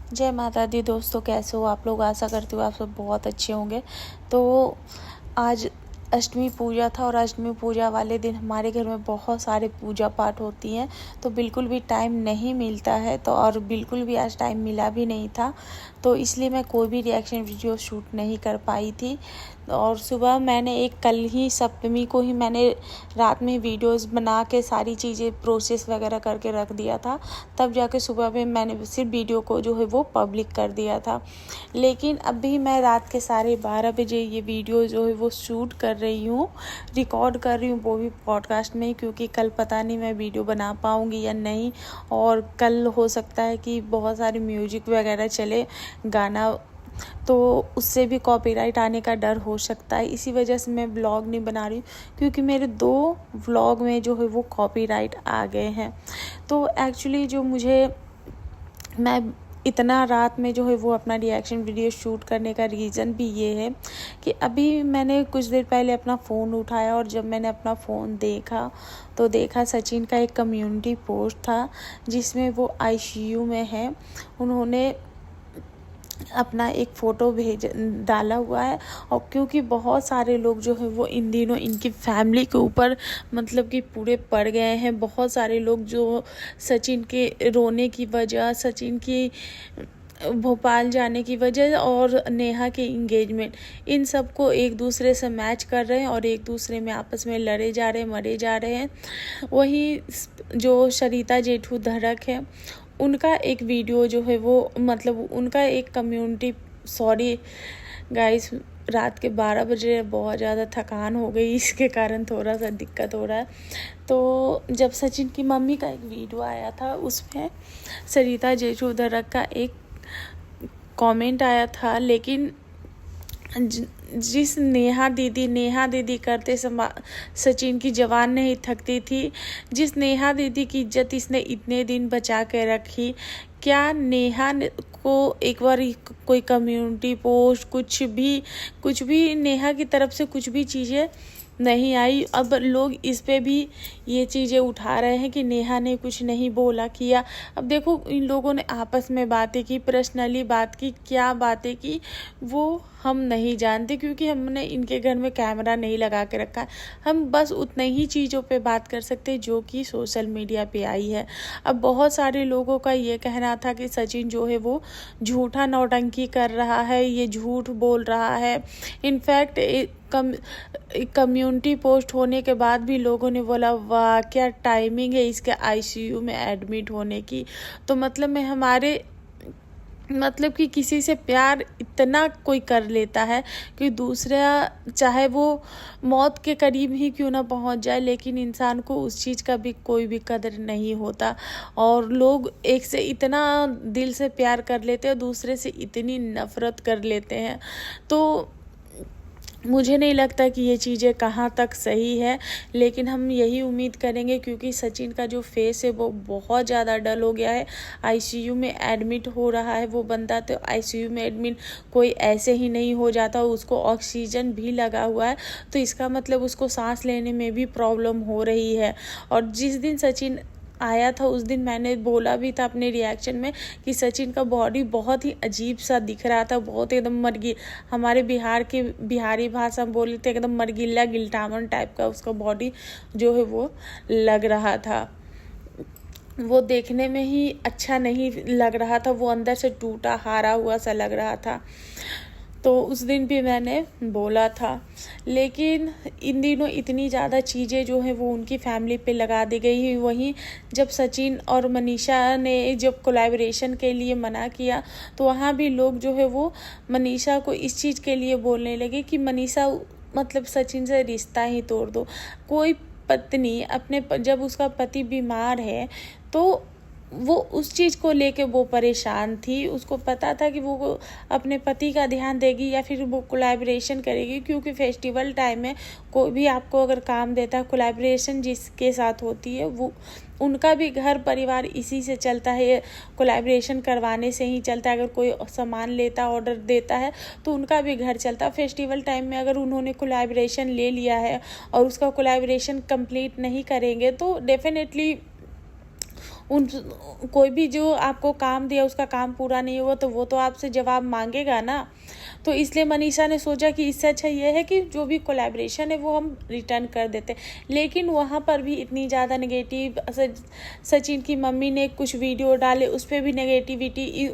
जय माता दी दोस्तों, कैसे हो आप लोग। आशा करती हूँ आप सब बहुत अच्छे होंगे। तो आज अष्टमी पूजा था और अष्टमी पूजा वाले दिन हमारे घर में बहुत सारे पूजा पाठ होती हैं, तो बिल्कुल भी टाइम नहीं मिलता है। तो और बिल्कुल भी आज टाइम मिला भी नहीं था, तो इसलिए मैं कोई भी रिएक्शन वीडियो शूट नहीं कर पाई थी। और सुबह मैंने कल ही सप्तमी को ही मैंने रात में वीडियोस बना के सारी चीज़ें प्रोसेस वगैरह करके रख दिया था, तब जाके सुबह में मैंने सिर्फ वीडियो को जो है वो पब्लिक कर दिया था। लेकिन अभी मैं रात के 12:30 बजे ये वीडियो जो है वो शूट कर रही हूँ, रिकॉर्ड कर रही हूँ, वो भी पॉडकास्ट में, क्योंकि कल पता नहीं मैं वीडियो बना पाऊँगी या नहीं। और कल हो सकता है कि बहुत सारी म्यूजिक वगैरह चले, गाना, तो उससे भी कॉपीराइट आने का डर हो सकता है। इसी वजह से मैं व्लॉग नहीं बना रही हूँ, क्योंकि मेरे 2 व्लॉग में जो है वो कॉपीराइट आ गए हैं। तो एक्चुअली मैं इतना रात में जो है वो अपना रिएक्शन वीडियो शूट करने का रीज़न भी ये है कि अभी मैंने कुछ देर पहले अपना फ़ोन उठाया और जब मैंने अपना फ़ोन देखा तो देखा सचिन का एक कम्युनिटी पोस्ट था जिसमें वो आईसीयू में है। उन्होंने अपना एक फ़ोटो डाला हुआ है, और क्योंकि बहुत सारे लोग जो है वो इन दिनों इनकी फैमिली के ऊपर मतलब कि पूरे पड़ गए हैं। बहुत सारे लोग जो सचिन के रोने की वजह, सचिन की भोपाल जाने की वजह और नेहा के इंगेजमेंट, इन सब को एक दूसरे से मैच कर रहे हैं और एक दूसरे में आपस में लड़े जा रहे हैं, मरे जा रहे हैं। वही जो सरिता जेठू धड़क है, उनका एक वीडियो जो है वो मतलब उनका एक कम्युनिटी, सॉरी गाइस, रात के 12 बजे बहुत ज़्यादा थकान हो गई, इसके कारण थोड़ा सा दिक्कत हो रहा है। तो जब सचिन की मम्मी का एक वीडियो आया था, उसमें सरिता जेठू धड़क का एक कमेंट आया था, लेकिन जिस नेहा दीदी करते सचिन की जवान नहीं थकती थी, जिस नेहा दीदी की इज्जत इसने इतने दिन बचा के रखी, क्या नेहा को एक बार कोई कम्युनिटी पोस्ट कुछ भी नेहा की तरफ से कुछ भी चीज़ें नहीं आई। अब लोग इस पे भी ये चीज़ें उठा रहे हैं कि नेहा ने कुछ नहीं बोला किया। अब देखो, इन लोगों ने आपस में बातें की, पर्सनली बात की, क्या बातें की वो हम नहीं जानते, क्योंकि हमने इनके घर में कैमरा नहीं लगा के रखा है। हम बस उतने ही चीज़ों पे बात कर सकते हैं जो कि सोशल मीडिया पे आई है। अब बहुत सारे लोगों का ये कहना था कि सचिन जो है वो झूठा नौटंकी कर रहा है, ये झूठ बोल रहा है। इनफैक्ट कम्युनिटी पोस्ट होने के बाद भी लोगों ने बोला, वाह क्या टाइमिंग है इसके आईसीयू में एडमिट होने की। तो मतलब कि किसी से प्यार इतना कोई कर लेता है कि दूसरा, चाहे वो मौत के करीब ही क्यों ना पहुंच जाए, लेकिन इंसान को उस चीज़ का भी कोई भी कदर नहीं होता। और लोग एक से इतना दिल से प्यार कर लेते हैं, दूसरे से इतनी नफरत कर लेते हैं। तो मुझे नहीं लगता कि ये चीज़ें कहाँ तक सही है, लेकिन हम यही उम्मीद करेंगे, क्योंकि सचिन का जो फेस है वो बहुत ज़्यादा डल हो गया है। आईसीयू में एडमिट हो रहा है वो बंदा, तो आईसीयू में एडमिट कोई ऐसे ही नहीं हो जाता, उसको ऑक्सीजन भी लगा हुआ है, तो इसका मतलब उसको सांस लेने में भी प्रॉब्लम हो रही है। और जिस दिन सचिन आया था उस दिन मैंने बोला भी था अपने रिएक्शन में कि सचिन का बॉडी बहुत ही अजीब सा दिख रहा था, बहुत एकदम हमारे बिहारी भाषा में बोले थे, एकदम मरगिल्ला गिल्टावन टाइप का उसका बॉडी जो है वो लग रहा था। वो देखने में ही अच्छा नहीं लग रहा था, वो अंदर से टूटा हारा हुआ सा लग रहा था। तो उस दिन भी मैंने बोला था, लेकिन इन दिनों इतनी ज़्यादा चीज़ें जो हैं वो उनकी फैमिली पे लगा दी गई है। वहीं जब सचिन और मनीषा ने जब कोलैबोरेशन के लिए मना किया, तो वहाँ भी लोग जो है वो मनीषा को इस चीज़ के लिए बोलने लगे कि मनीषा मतलब सचिन से रिश्ता ही तोड़ दो। कोई पत्नी जब उसका पति बीमार है तो वो उस चीज़ को लेके वो परेशान थी। उसको पता था कि वो अपने पति का ध्यान देगी या फिर वो कोलैबोरेशन करेगी, क्योंकि फेस्टिवल टाइम में कोई भी आपको अगर काम देता है, कोलैबोरेशन जिसके साथ होती है वो उनका भी घर परिवार इसी से चलता है, कोलैबोरेशन करवाने से ही चलता है। अगर कोई सामान लेता, ऑर्डर देता है, तो उनका भी घर चलता है। फेस्टिवल टाइम में अगर उन्होंने कोलैबोरेशन ले लिया है और उसका कोलैबोरेशन कंप्लीट नहीं करेंगे, तो डेफिनेटली उन कोई भी जो आपको काम दिया उसका काम पूरा नहीं हुआ तो वो तो आपसे जवाब मांगेगा ना। तो इसलिए मनीषा ने सोचा कि इससे अच्छा ये है कि जो भी कोलैबोरेशन है वो हम रिटर्न कर देते। लेकिन वहाँ पर भी इतनी ज़्यादा नेगेटिव, सचिन की मम्मी ने कुछ वीडियो डाले उस पर भी नेगेटिविटी,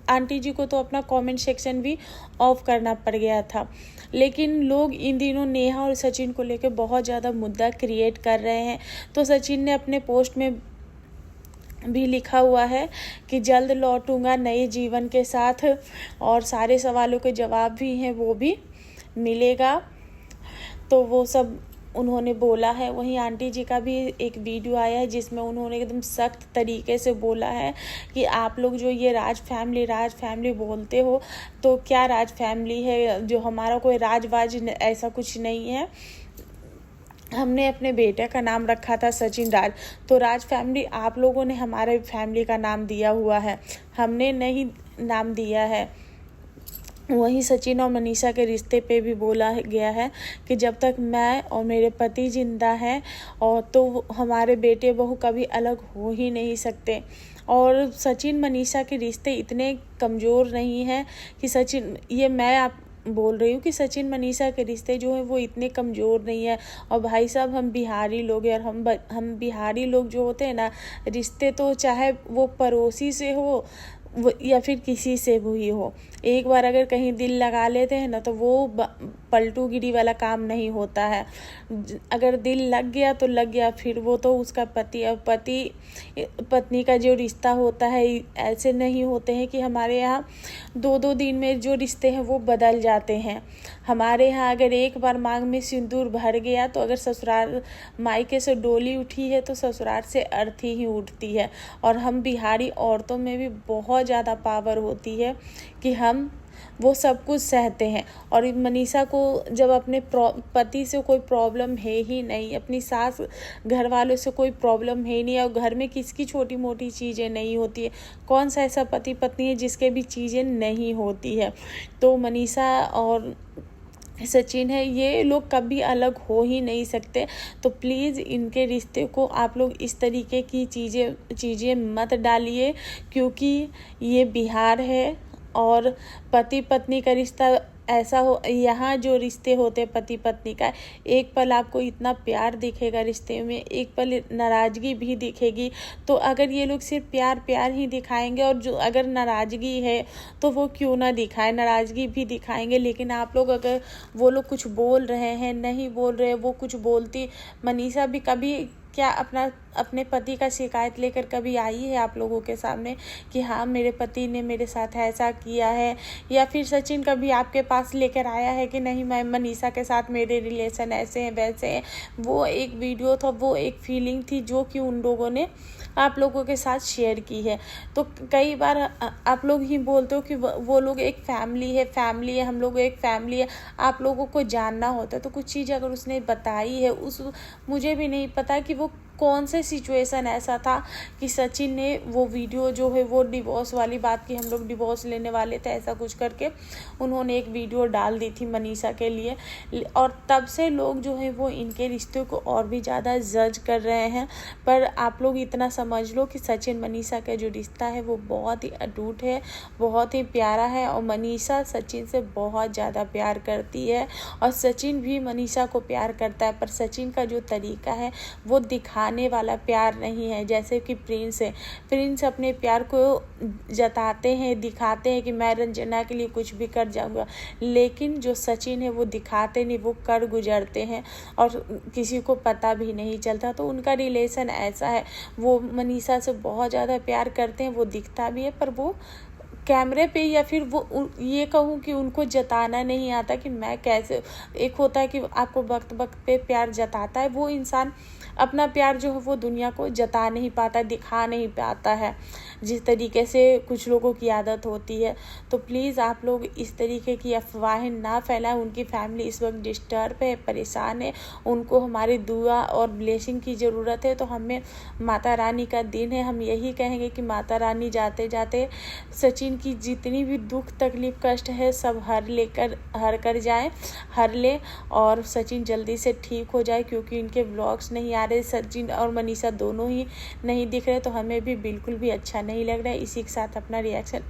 आंटी जी को तो अपना कमेंट सेक्शन भी ऑफ करना पड़ गया था। लेकिन लोग इन दिनों नेहा और सचिन को लेकर बहुत ज़्यादा मुद्दा क्रिएट कर रहे हैं। तो सचिन ने अपने पोस्ट में भी लिखा हुआ है कि जल्द लौटूंगा नए जीवन के साथ, और सारे सवालों के जवाब भी हैं वो भी मिलेगा। तो वो सब उन्होंने बोला है। वहीं आंटी जी का भी एक वीडियो आया है जिसमें उन्होंने एकदम सख्त तरीके से बोला है कि आप लोग जो ये राज फैमिली बोलते हो तो क्या राज फैमिली है, जो हमारा कोई राजवाज ऐसा कुछ नहीं है। हमने अपने बेटे का नाम रखा था सचिन राज, तो राज फैमिली आप लोगों ने हमारे फैमिली का नाम दिया हुआ है, हमने नहीं नाम दिया है। वहीं सचिन और मनीषा के रिश्ते पे भी बोला गया है कि जब तक मैं और मेरे पति जिंदा हैं और तो हमारे बेटे बहू कभी अलग हो ही नहीं सकते। और सचिन मनीषा के रिश्ते इतने कमज़ोर नहीं हैं कि सचिन, ये मैं आप बोल रही हूँ कि सचिन मनीषा के रिश्ते जो हैं वो इतने कमज़ोर नहीं है। और भाई साहब हम बिहारी लोग हैं, और हम बिहारी लोग जो होते हैं ना, रिश्ते तो चाहे वो पड़ोसी से हो या फिर किसी से भी हो, एक बार अगर कहीं दिल लगा लेते हैं ना तो वो पलटूगिरी वाला काम नहीं होता है। अगर दिल लग गया तो लग गया, फिर वो तो उसका पति और पत्नी का जो रिश्ता होता है ऐसे नहीं होते हैं कि हमारे यहाँ 2-2 दिन में जो रिश्ते हैं वो बदल जाते हैं। हमारे यहाँ अगर एक बार मांग में सिंदूर भर गया तो अगर ससुराल मायके से डोली उठी है तो ससुराल से अर्थी ही उठती है। और हम बिहारी औरतों में भी बहुत ज़्यादा पावर होती है कि हम वो सब कुछ सहते हैं। और मनीषा को जब अपने पति से कोई प्रॉब्लम है ही नहीं, अपनी सास घर वालों से कोई प्रॉब्लम है ही नहीं, और घर में किसकी छोटी मोटी चीज़ें नहीं होती है, कौन सा ऐसा पति पत्नी है जिसके भी चीज़ें नहीं होती है। तो मनीषा और सचिन है, ये लोग कभी अलग हो ही नहीं सकते। तो प्लीज़ इनके रिश्ते को आप लोग इस तरीके की चीज़ें मत डालिए, क्योंकि ये बिहार है और पति पत्नी का रिश्ता ऐसा हो, यहाँ जो रिश्ते होते हैं पति पत्नी का, एक पल आपको इतना प्यार दिखेगा रिश्ते में, एक पल नाराज़गी भी दिखेगी। तो अगर ये लोग सिर्फ प्यार ही दिखाएंगे, और जो अगर नाराज़गी है तो वो क्यों ना दिखाए, नाराज़गी भी दिखाएंगे। लेकिन आप लोग अगर वो लोग कुछ बोल रहे हैं, नहीं बोल रहे, वो कुछ बोलती, मनीषा भी कभी क्या अपने पति का शिकायत लेकर कभी आई है आप लोगों के सामने कि हाँ मेरे पति ने मेरे साथ ऐसा किया है? या फिर सचिन कभी आपके पास लेकर आया है कि नहीं मैं मनीषा के साथ मेरे रिलेशन ऐसे हैं वैसे हैं? वो एक वीडियो था, वो एक फीलिंग थी जो कि उन लोगों ने आप लोगों के साथ शेयर की है। तो कई बार आप लोग ही बोलते हो कि वो लोग एक फैमिली है, हम लोग एक फैमिली है। आप लोगों को जानना होता है तो कुछ चीज़ अगर उसने बताई है, मुझे भी नहीं पता कि वो कौन से सिचुएशन ऐसा था कि सचिन ने वो वीडियो जो है वो डिवोर्स वाली बात की, हम लोग डिवोर्स लेने वाले थे ऐसा कुछ करके उन्होंने एक वीडियो डाल दी थी मनीषा के लिए। और तब से लोग जो है वो इनके रिश्ते को और भी ज़्यादा जज कर रहे हैं। पर आप लोग इतना समझ लो कि सचिन मनीषा का जो रिश्ता है वो बहुत ही अटूट है, बहुत ही प्यारा है। और मनीषा सचिन से बहुत ज़्यादा प्यार करती है और सचिन भी मनीषा को प्यार करता है। पर सचिन का जो तरीका है वो दिखाने वाला प्यार नहीं है, जैसे कि प्रिंस अपने प्यार को जताते हैं, दिखाते हैं कि मैं रंजना के लिए कुछ भी कर जाऊंगा। लेकिन जो सचिन है वो दिखाते नहीं, वो कर गुजरते हैं और किसी को पता भी नहीं चलता। तो उनका रिलेशन ऐसा है, वो मनीषा से बहुत ज़्यादा प्यार करते हैं, वो दिखता भी है, पर वो कैमरे पे या फिर वो ये कहूँ कि उनको जताना नहीं आता कि मैं कैसे। एक होता है कि आपको वक्त पे प्यार जताता है, वो इंसान अपना प्यार जो है वो दुनिया को जता नहीं पाता, दिखा नहीं पाता है, जिस तरीके से कुछ लोगों की आदत होती है। तो प्लीज़ आप लोग इस तरीके की अफवाहें ना फैलाएं। उनकी फैमिली इस वक्त डिस्टर्ब है, परेशान है, उनको हमारी दुआ और ब्लेसिंग की ज़रूरत है। तो हमें माता रानी का दिन है, हम यही कहेंगे कि माता रानी जाते जाते सचिन सचिन की जितनी भी दुख तकलीफ कष्ट है सब हर कर जाए, हर ले, और सचिन जल्दी से ठीक हो जाए, क्योंकि इनके व्लॉग्स नहीं आ रहे, सचिन और मनीषा दोनों ही नहीं दिख रहे, तो हमें भी बिल्कुल भी अच्छा नहीं लग रहा है। इसी के साथ अपना रिएक्शन